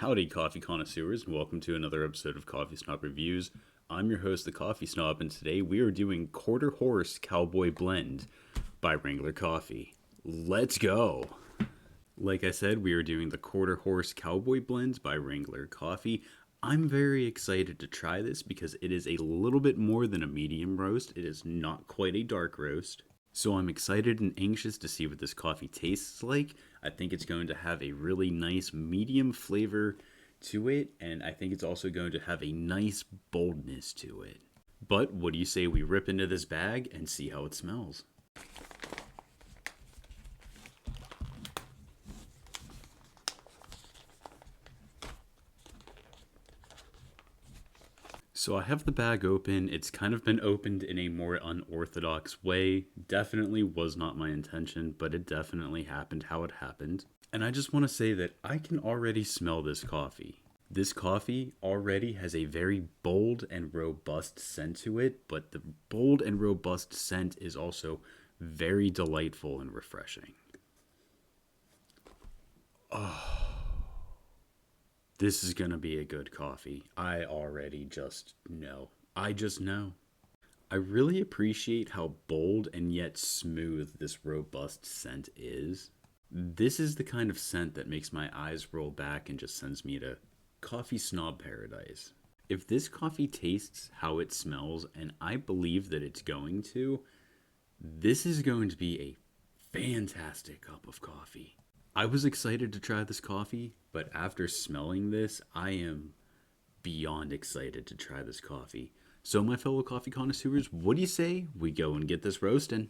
Howdy, coffee connoisseurs, and welcome to another episode of Coffee Snob Reviews. I'm your host, the Coffee Snob, and today we are doing Quarter Horse Cowboy Blend by Wrangler Coffee. Let's go! Like I said, we are doing the Quarter Horse Cowboy Blend by Wrangler Coffee. I'm very excited to try this because it is a little bit more than a medium roast. It is not quite a dark roast. So I'm excited and anxious to see what this coffee tastes like. I think it's going to have a really nice medium flavor to it, and I think it's also going to have a nice boldness to it. But what do you say we rip into this bag and see how it smells? So I have the bag open. It's kind of been opened in a more unorthodox way. Definitely was not my intention, but it definitely happened how it happened. And I just want to say that I can already smell this coffee. This coffee already has a very bold and robust scent to it, but the bold and robust scent is also very delightful and refreshing. This is going to be a good coffee. I already just know. I just know. I really appreciate how bold and yet smooth this robust scent is. This is the kind of scent that makes my eyes roll back and just sends me to coffee snob paradise. If this coffee tastes how it smells, and I believe that it's going to, this is going to be a fantastic cup of coffee. I was excited to try this coffee, but after smelling this, I am beyond excited to try this coffee. So my fellow coffee connoisseurs, what do you say we go and get this roasting?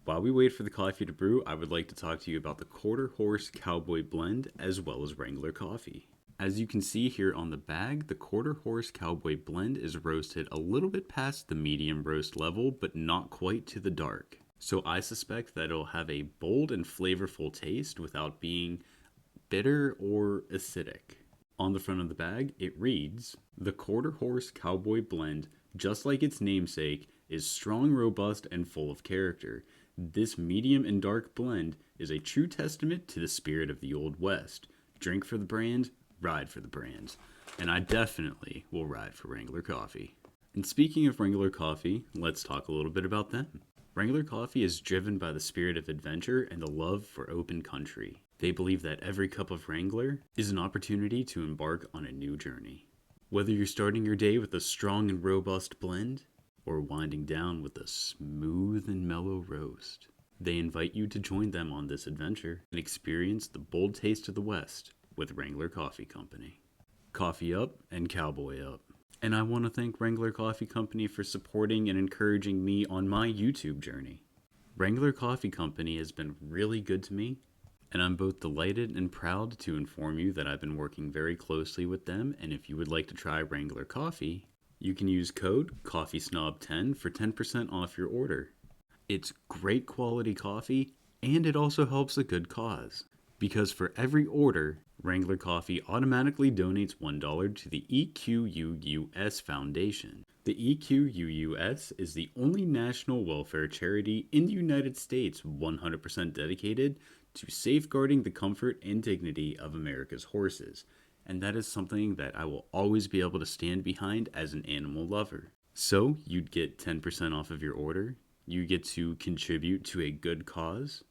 While we wait for the coffee to brew, I would like to talk to you about the Quarter Horse Cowboy Blend as well as Wrangler Coffee. As you can see here on the bag, the Quarter Horse Cowboy Blend is roasted a little bit past the medium roast level, but not quite to the dark. So I suspect that it'll have a bold and flavorful taste without being bitter or acidic. On the front of the bag, it reads, "The Quarter Horse Cowboy Blend, just like its namesake, is strong, robust, and full of character. This medium and dark blend is a true testament to the spirit of the Old West. Drink for the brand, ride for the brand." And I definitely will ride for Wrangler Coffee. And speaking of Wrangler Coffee, let's talk a little bit about them. Wrangler Coffee is driven by the spirit of adventure and the love for open country. They believe that every cup of Wrangler is an opportunity to embark on a new journey. Whether you're starting your day with a strong and robust blend, or winding down with a smooth and mellow roast, they invite you to join them on this adventure and experience the bold taste of the West with Wrangler Coffee Company. Coffee up and cowboy up. And I want to thank Wrangler Coffee Company for supporting and encouraging me on my YouTube journey. Wrangler Coffee Company has been really good to me, and I'm both delighted and proud to inform you that I've been working very closely with them, and if you would like to try Wrangler Coffee, you can use code COFFEESNOB10 for 10% off your order. It's great quality coffee, and it also helps a good cause. Because for every order, Wrangler Coffee automatically donates $1 to the EQUUS Foundation. The EQUUS is the only national welfare charity in the United States 100% dedicated to safeguarding the comfort and dignity of America's horses. And that is something that I will always be able to stand behind as an animal lover. So you'd get 10% off of your order, you get to contribute to a good cause,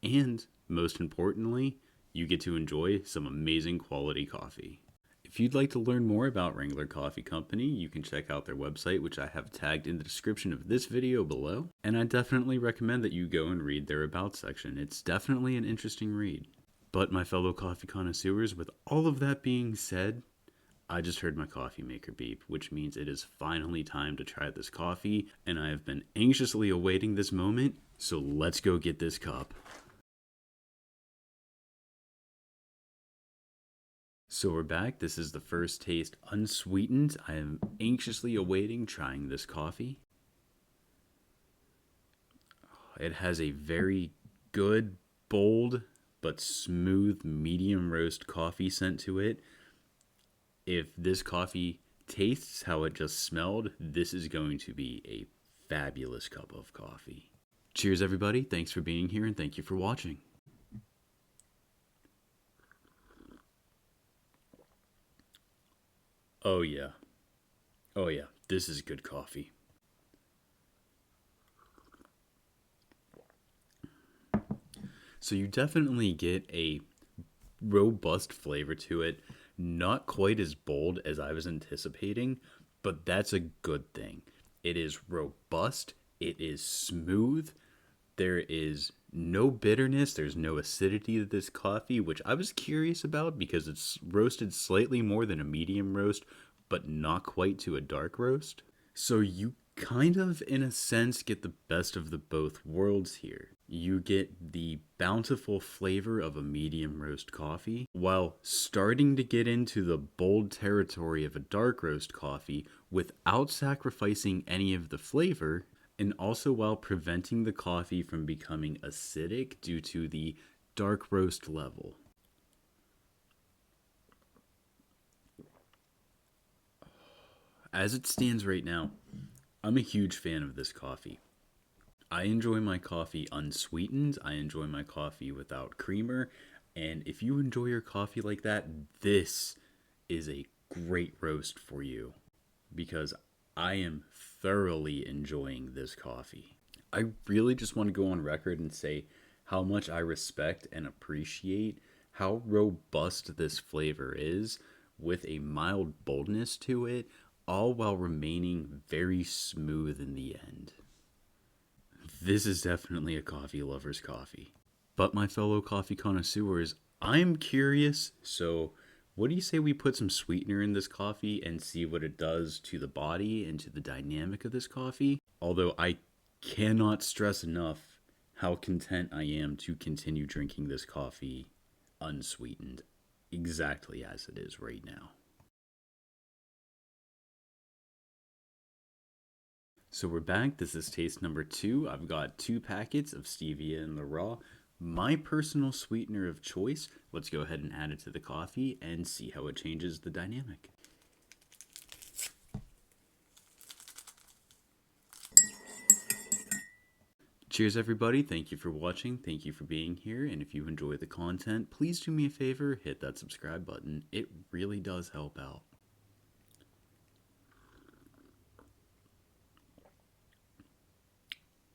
and most importantly, you get to enjoy some amazing quality coffee. If you'd like to learn more about Wrangler Coffee Company, you can check out their website, which I have tagged in the description of this video below. And I definitely recommend that you go and read their About section. It's definitely an interesting read. But my fellow coffee connoisseurs, with all of that being said, I just heard my coffee maker beep, which means it is finally time to try this coffee, and I have been anxiously awaiting this moment, so let's go get this cup. So we're back. This is the first taste unsweetened. I am anxiously awaiting trying this coffee. It has a very good, bold, but smooth medium roast coffee scent to it. If this coffee tastes how it just smelled, this is going to be a fabulous cup of coffee. Cheers, everybody. Thanks for being here, and thank you for watching. Oh, yeah. Oh, yeah. This is good coffee. So you definitely get a robust flavor to it. Not quite as bold as I was anticipating, but that's a good thing. It is robust, it is smooth, there is no bitterness, there's no acidity to this coffee, which I was curious about because it's roasted slightly more than a medium roast, but not quite to a dark roast. So you kind of, in a sense, get the best of the both worlds here. You get the bountiful flavor of a medium roast coffee while starting to get into the bold territory of a dark roast coffee without sacrificing any of the flavor, and also while preventing the coffee from becoming acidic due to the dark roast level. As it stands right now, I'm a huge fan of this coffee. I enjoy my coffee unsweetened. I enjoy my coffee without creamer. And if you enjoy your coffee like that, this is a great roast for you because I am thoroughly enjoying this coffee. I really just want to go on record and say how much I respect and appreciate how robust this flavor is with a mild boldness to it, all while remaining very smooth in the end. This is definitely a coffee lover's coffee. But my fellow coffee connoisseurs, I'm curious, so what do you say we put some sweetener in this coffee and see what it does to the body and to the dynamic of this coffee? Although I cannot stress enough how content I am to continue drinking this coffee unsweetened, exactly as it is right now. So we're back. This is taste number 2. I've got 2 packets of stevia in the raw. My personal sweetener of choice. Let's go ahead and add it to the coffee and see how it changes the dynamic. Cheers, everybody. Thank you for watching. Thank you for being here. And if you enjoy the content, please do me a favor, hit that subscribe button. It really does help out.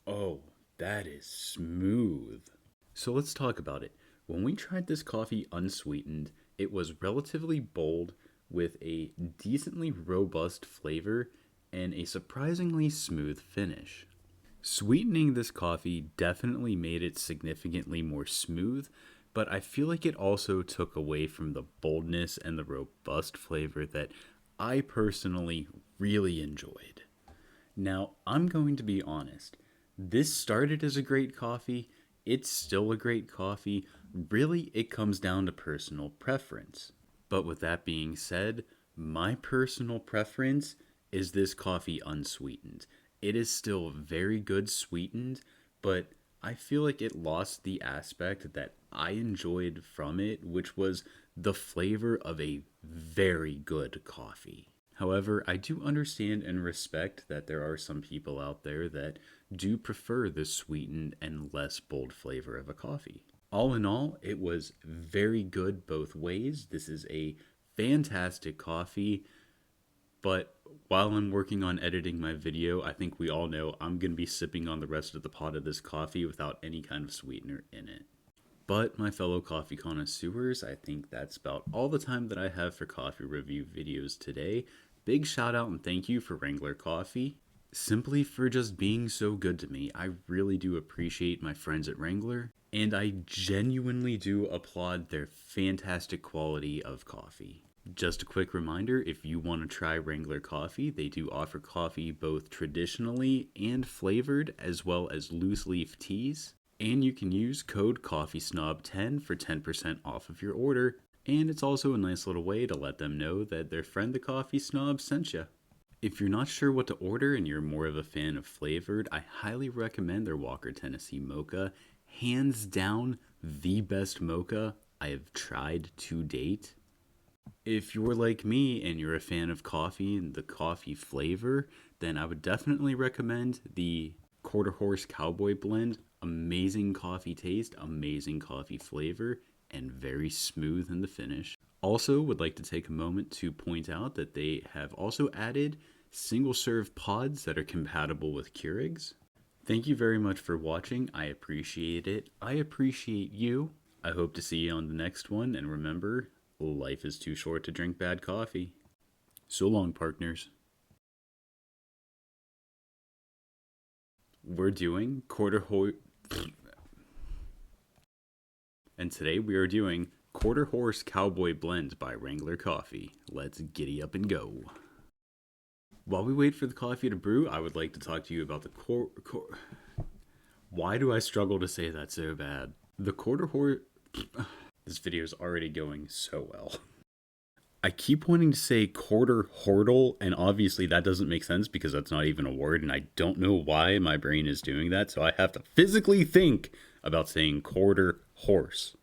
Oh, that is smooth. So let's talk about it. When we tried this coffee unsweetened, it was relatively bold with a decently robust flavor and a surprisingly smooth finish. Sweetening this coffee definitely made it significantly more smooth, but I feel like it also took away from the boldness and the robust flavor that I personally really enjoyed. Now, I'm going to be honest. This started as a great coffee. It's still a great coffee. Really, it comes down to personal preference. But with that being said, my personal preference is this coffee unsweetened. It is still very good sweetened, but I feel like it lost the aspect that I enjoyed from it, which was the flavor of a very good coffee. However, I do understand and respect that there are some people out there that do prefer the sweetened and less bold flavor of a coffee. All in all, it was very good both ways. This is a fantastic coffee, but while I'm working on editing my video, I think we all know I'm going to be sipping on the rest of the pot of this coffee without any kind of sweetener in it. But my fellow coffee connoisseurs, I think that's about all the time that I have for coffee review videos today. Big shout out and thank you for Wrangler Coffee. Simply for just being so good to me. I really do appreciate my friends at Wrangler, and I genuinely do applaud their fantastic quality of coffee. Just a quick reminder, if you want to try Wrangler Coffee, they do offer coffee both traditionally and flavored, as well as loose leaf teas. And you can use code CoffeeSnob10 for 10% off of your order. And it's also a nice little way to let them know that their friend the Coffee Snob sent you. If you're not sure what to order and you're more of a fan of flavored, I highly recommend their Walker Tennessee Mocha. Hands down, the best mocha I have tried to date. If you're like me and you're a fan of coffee and the coffee flavor, then I would definitely recommend the Quarter Horse Cowboy blend. Amazing coffee taste, amazing coffee flavor, and very smooth in the finish. Also, would like to take a moment to point out that they have also added single serve pods that are compatible with Keurigs. Thank you very much for watching. I appreciate it. I appreciate you. I hope to see you on the next one. And remember, life is too short to drink bad coffee. So long, partners. We're doing and today we are doing Quarter Horse Cowboy Blend by Wrangler Coffee. Let's giddy up and go. While we wait for the coffee to brew, I would like to talk to you about the Why do I struggle to say that so bad? The Quarter Horse... This video is already going so well. I keep wanting to say quarter hortle, and obviously that doesn't make sense because that's not even a word, and I don't know why my brain is doing that, so I have to physically think about saying quarter horse.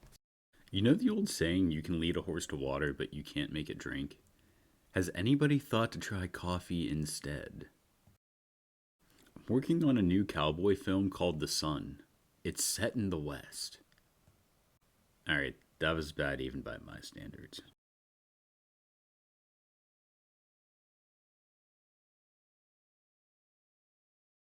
You know the old saying, you can lead a horse to water, but you can't make it drink? Has anybody thought to try coffee instead? I'm working on a new cowboy film called The Sun. It's set in the West. Alright, that was bad even by my standards.